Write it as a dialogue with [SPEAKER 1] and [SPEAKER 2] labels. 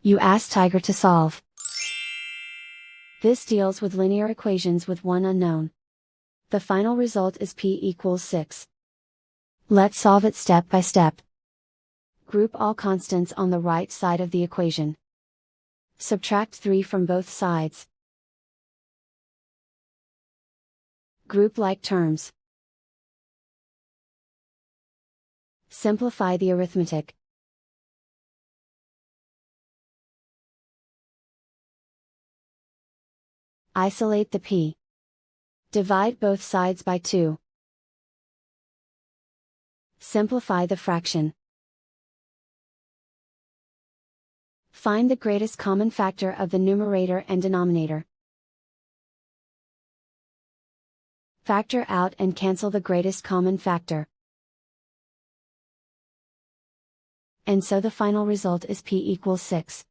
[SPEAKER 1] You ask Tiger to solve. This deals with linear equations with one unknown. The final result is p equals 6. Let's solve it step by step. Group all constants on the right side of the equation. Subtract 3 from both sides. Group like terms. Simplify the arithmetic. Isolate the p. Divide both sides by 2. Simplify the fraction. Find the greatest common factor of the numerator and denominator. Factor out and cancel the greatest common factor. And so the final result is p equals 6.